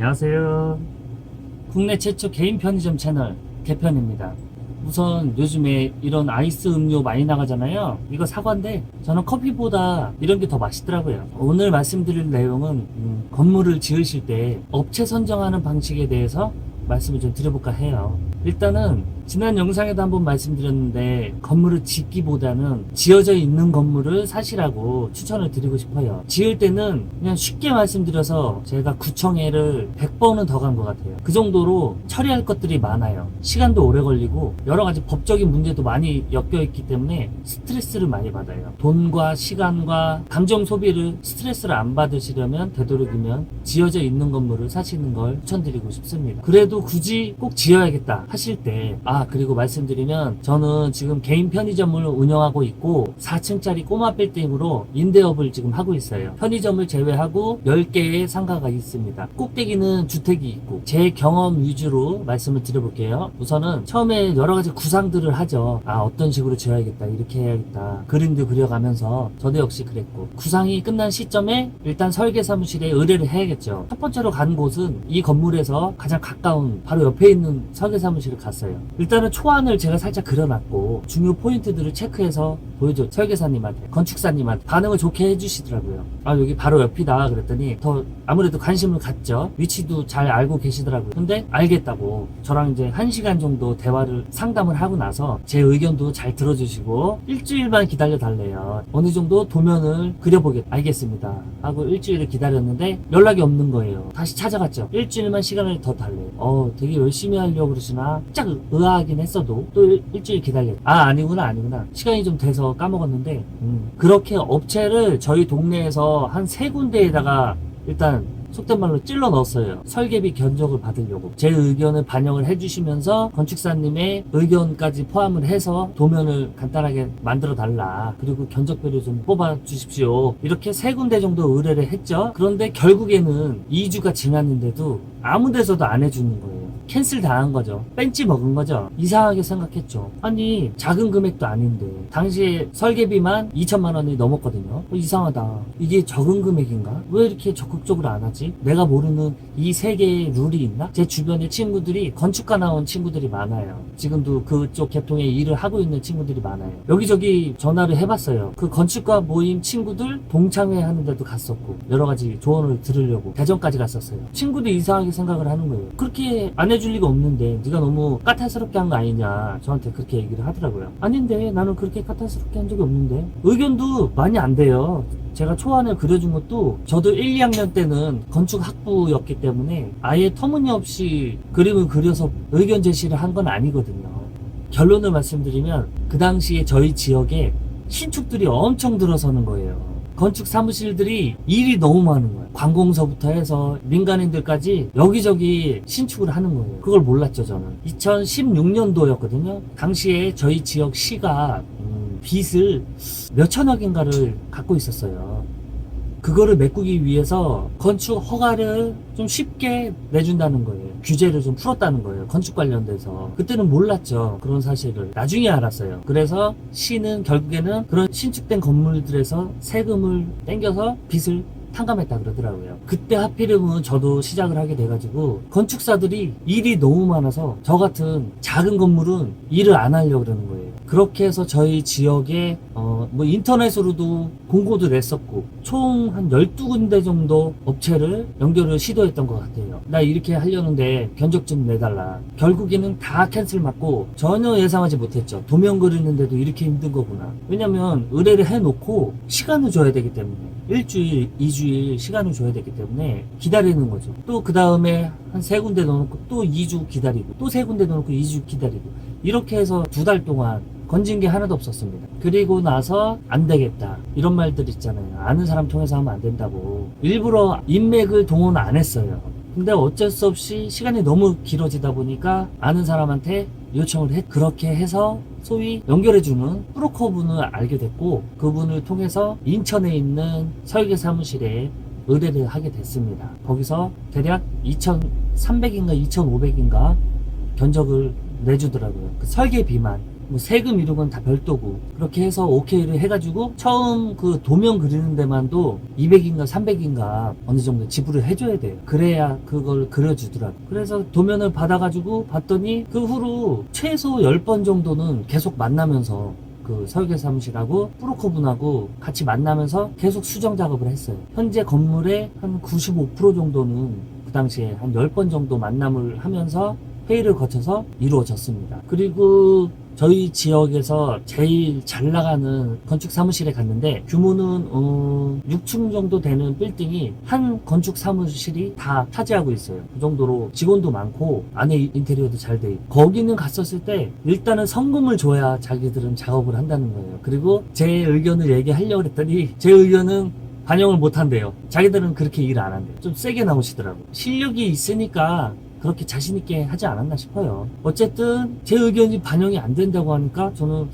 안녕하세요. 국내 최초 개인 편의점 채널 개편입니다. 우선 요즘에 이런 아이스 음료 많이 나가잖아요. 이거 사과인데 저는 커피보다 이런 게 더 맛있더라고요. 오늘 말씀드릴 내용은 건물을 지으실 때 업체 선정하는 방식에 대해서 말씀을 좀 드려볼까 해요. 일단은 지난 영상에도 한번 말씀드렸는데 건물을 짓기보다는 지어져 있는 건물을 사시라고 추천을 드리고 싶어요. 지을 때는 그냥 쉽게 말씀드려서 제가 구청회를 100번은 더 간 것 같아요. 그 정도로 처리할 것들이 많아요. 시간도 오래 걸리고 여러 가지 법적인 문제도 많이 엮여 있기 때문에 스트레스를 많이 받아요. 돈과 시간과 감정 소비를 스트레스를 안 받으시려면 되도록이면 지어져 있는 건물을 사시는 걸 추천드리고 싶습니다. 그래도 굳이 꼭 지어야겠다 하실 때 그리고 말씀드리면 저는 지금 개인 편의점을 운영하고 있고 4층짜리 꼬마 빌딩으로 임대업을 지금 하고 있어요. 편의점을 제외하고 10개의 상가가 있습니다. 꼭대기는 주택이 있고 제 경험 위주로 말씀을 드려볼게요. 우선은 처음에 여러 가지 구상들을 하죠. 어떤 식으로 지어야겠다, 이렇게 해야겠다, 그림도 그려가면서 저도 역시 그랬고, 구상이 끝난 시점에 일단 설계 사무실에 의뢰를 해야겠죠. 첫 번째로 간 곳은 이 건물에서 가장 가까운 바로 옆에 있는 설계 사무실을 갔어요. 일단은 초안을 제가 살짝 그려놨고 중요 포인트들을 체크해서 보여줘. 설계사님한테, 건축사님한테 반응을 좋게 해주시더라고요. 여기 바로 옆이다 그랬더니 더 아무래도 관심을 갖죠. 위치도 잘 알고 계시더라고요. 근데 알겠다고 저랑 이제 1시간 정도 대화를 상담을 하고 나서 제 의견도 잘 들어주시고 일주일만 기다려 달래요. 어느 정도 도면을 그려보겠다. 알겠습니다 하고 일주일을 기다렸는데 연락이 없는 거예요. 다시 찾아갔죠. 일주일만 시간을 더 달래요. 되게 열심히 하려고 그러시나 살짝 의아하긴 했어도 또 일주일 기다려. 아니구나. 시간이 좀 돼서 까먹었는데 그렇게 업체를 저희 동네에서 한 3군데에다가 일단 속된 말로 찔러 넣었어요. 설계비 견적을 받으려고. 제 의견을 반영을 해주시면서 건축사님의 의견까지 포함을 해서 도면을 간단하게 만들어 달라. 그리고 견적표를 좀 뽑아 주십시오. 이렇게 3군데 정도 의뢰를 했죠. 그런데 결국에는 2주가 지났는데도 아무 데서도 안 해주는 거예요. 캔슬 당한 거죠. 뺀지 먹은 거죠. 이상하게 생각했죠. 아니 작은 금액도 아닌데 당시에 설계비만 2천만 원이 넘었거든요. 이상하다. 이게 적은 금액인가? 왜 이렇게 적극적으로 안 하지? 내가 모르는 이 세계의 룰이 있나? 제 주변에 친구들이 건축가 나온 친구들이 많아요. 지금도 그쪽 계통에 일을 하고 있는 친구들이 많아요. 여기저기 전화를 해봤어요. 그 건축가 모임 친구들 동창회 하는 데도 갔었고 여러 가지 조언을 들으려고 대전까지 갔었어요. 친구도 이상하게 생각을 하는 거예요. 그렇게 안 해줄 리가 없는데 네가 너무 까탈스럽게 한 거 아니냐 저한테 그렇게 얘기를 하더라고요. 아닌데 나는 그렇게 까탈스럽게 한 적이 없는데. 의견도 많이 안 돼요. 제가 초안을 그려준 것도 저도 1, 2학년 때는 건축학부였기 때문에 아예 터무니없이 그림을 그려서 의견 제시를 한 건 아니거든요. 결론을 말씀드리면 그 당시에 저희 지역에 신축들이 엄청 들어서는 거예요. 건축 사무실들이 일이 너무 많은 거예요. 관공서부터 해서 민간인들까지 여기저기 신축을 하는 거예요. 그걸 몰랐죠 저는. 2016년도였거든요 당시에 저희 지역 시가 빚을 몇천억인가를 갖고 있었어요. 그거를 메꾸기 위해서 건축 허가를 좀 쉽게 내준다는 거예요. 규제를 좀 풀었다는 거예요. 건축 관련돼서. 그때는 몰랐죠. 그런 사실을. 나중에 알았어요. 그래서 시는 결국에는 그런 신축된 건물들에서 세금을 땡겨서 빚을 탕감했다 그러더라고요. 그때 하필이면 저도 시작을 하게 돼가지고 건축사들이 일이 너무 많아서 저 같은 작은 건물은 일을 안 하려고 그러는 거예요. 그렇게 해서 저희 지역에 인터넷으로도 공고도 냈었고 총 한 12군데 정도 업체를 연결을 시도했던 것 같아요. 나 이렇게 하려는데 견적 좀 내달라. 결국에는 다 캔슬 맞고 전혀 예상하지 못했죠. 도면 그리는데도 이렇게 힘든 거구나. 왜냐면 의뢰를 해놓고 시간을 줘야 되기 때문에 1주일, 2주일 시간을 줘야 되기 때문에 기다리는 거죠. 또 그 다음에 한 3군데 넣어놓고 또 2주 기다리고 또 3군데 넣어놓고 2주 기다리고 이렇게 해서 2달 동안 건진 게 하나도 없었습니다. 그리고 나서 안 되겠다 이런 말들 있잖아요. 아는 사람 통해서 하면 안 된다고 일부러 인맥을 동원 안 했어요. 근데 어쩔 수 없이 시간이 너무 길어지다 보니까 아는 사람한테 요청을 그렇게 해서 소위 연결해주는 브로커분을 알게 됐고 그분을 통해서 인천에 있는 설계 사무실에 의뢰를 하게 됐습니다. 거기서 대략 2,300인가 2,500인가 견적을 내주더라고요. 그 설계비만. 뭐 세금 이런 건 다 별도고 그렇게 해서 오케이를 해가지고 처음 그 도면 그리는 데만도 200인가 300인가 어느 정도 지불을 해줘야 돼요. 그래야 그걸 그려주더라고. 그래서 도면을 받아가지고 봤더니 그 후로 최소 10번 정도는 계속 만나면서 그 설계 사무실하고 프로커분하고 같이 만나면서 계속 수정 작업을 했어요. 현재 건물의 한 95% 정도는 그 당시에 한 10번 정도 만남을 하면서 회의를 거쳐서 이루어졌습니다. 그리고 저희 지역에서 제일 잘 나가는 건축 사무실에 갔는데 규모는 6층 정도 되는 빌딩이 한 건축 사무실이 다 차지하고 있어요. 그 정도로 직원도 많고 안에 인테리어도 잘 돼 있고 거기는 갔었을 때 일단은 성금을 줘야 자기들은 작업을 한다는 거예요. 그리고 제 의견을 얘기하려고 했더니 제 의견은 반영을 못 한대요. 자기들은 그렇게 일 안 한대요. 좀 세게 나오시더라고. 실력이 있으니까 그렇게 자신있게 하지 않았나 싶어요. 어쨌든 제 의견이 반영이 안 된다고 하니까 저는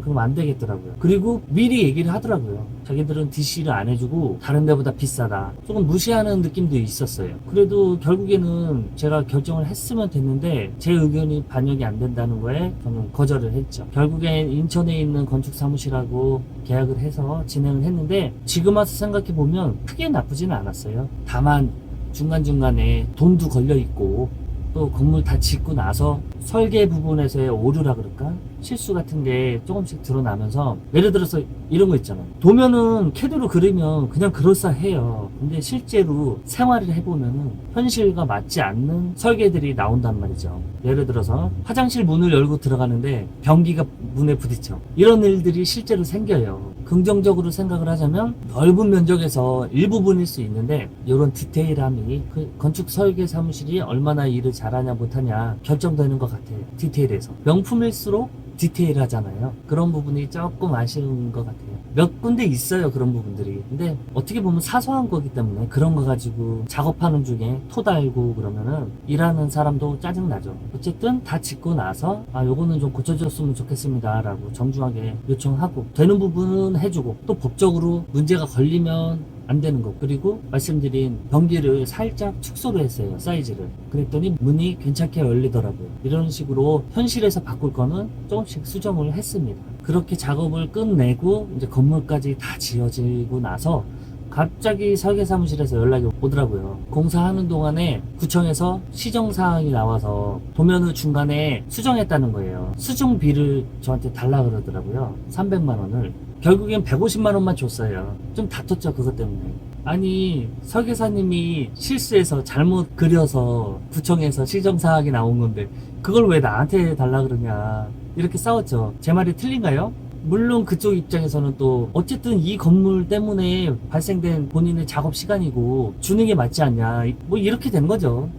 그럼 안 되겠더라고요. 그리고 미리 얘기를 하더라고요. 자기들은 DC를 안 해주고 다른 데보다 비싸다. 조금 무시하는 느낌도 있었어요. 그래도 결국에는 제가 결정을 했으면 됐는데 제 의견이 반영이 안 된다는 거에 저는 거절을 했죠. 결국엔 인천에 있는 건축 사무실하고 계약을 해서 진행을 했는데 지금 와서 생각해보면 크게 나쁘지는 않았어요. 다만 중간중간에 돈도 걸려있고 또 건물 다 짓고 나서 설계 부분에서의 오류라 그럴까? 실수 같은 게 조금씩 드러나면서 예를 들어서 이런 거 있잖아요. 도면은 캐드로 그리면 그냥 그럴싸해요. 근데 실제로 생활을 해보면은 현실과 맞지 않는 설계들이 나온단 말이죠. 예를 들어서 화장실 문을 열고 들어가는데 변기가 문에 부딪혀. 이런 일들이 실제로 생겨요. 긍정적으로 생각을 하자면 넓은 면적에서 일부분일 수 있는데 이런 디테일함이 그 건축 설계 사무실이 얼마나 일을 잘하냐 못하냐 결정되는 것 같아요. 디테일에서. 명품일수록 디테일하잖아요. 그런 부분이 조금 아쉬운 것 같아요. 몇 군데 있어요, 그런 부분들이. 근데 어떻게 보면 사소한 거기 때문에 그런 거 가지고 작업하는 중에 토 달고 그러면은 일하는 사람도 짜증나죠. 어쨌든 다 짓고 나서 요거는 좀 고쳐줬으면 좋겠습니다 라고 정중하게 요청하고 되는 부분은 해주고 또 법적으로 문제가 걸리면 안 되는 거. 그리고 말씀드린 변기를 살짝 축소를 했어요, 사이즈를. 그랬더니 문이 괜찮게 열리더라고요. 이런 식으로 현실에서 바꿀 거는 조금씩 수정을 했습니다. 그렇게 작업을 끝내고 이제 건물까지 다 지어지고 나서 갑자기 설계사무실에서 연락이 오더라고요. 공사하는 동안에 구청에서 시정사항이 나와서 도면을 중간에 수정했다는 거예요. 수정비를 저한테 달라 그러더라고요. 300만 원을. 결국엔 150만 원만 줬어요. 좀 다퉜죠, 그것 때문에. 아니, 설계사님이 실수해서 잘못 그려서 구청에서 시정사항이 나온 건데 그걸 왜 나한테 달라 그러냐. 이렇게 싸웠죠. 제 말이 틀린가요? 물론 그쪽 입장에서는 또 어쨌든 이 건물 때문에 발생된 본인의 작업 시간이고 주는 게 맞지 않냐 뭐 이렇게 된 거죠.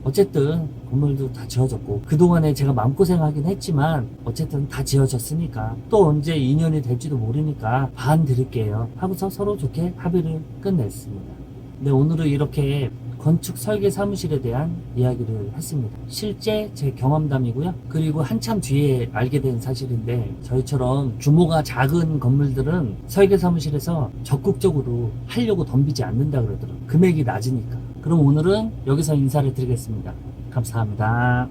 어쨌든 건물도 다 지어졌고 그동안에 제가 마음고생하긴 했지만 어쨌든 다 지어졌으니까 또 언제 인연이 될지도 모르니까 반 드릴게요 하고서 서로 좋게 합의를 끝냈습니다. 네, 오늘은 이렇게 건축 설계 사무실에 대한 이야기를 했습니다. 실제 제 경험담이고요. 그리고 한참 뒤에 알게 된 사실인데 저희처럼 규모가 작은 건물들은 설계 사무실에서 적극적으로 하려고 덤비지 않는다 그러더라고요. 금액이 낮으니까. 그럼 오늘은 여기서 인사를 드리겠습니다. 감사합니다.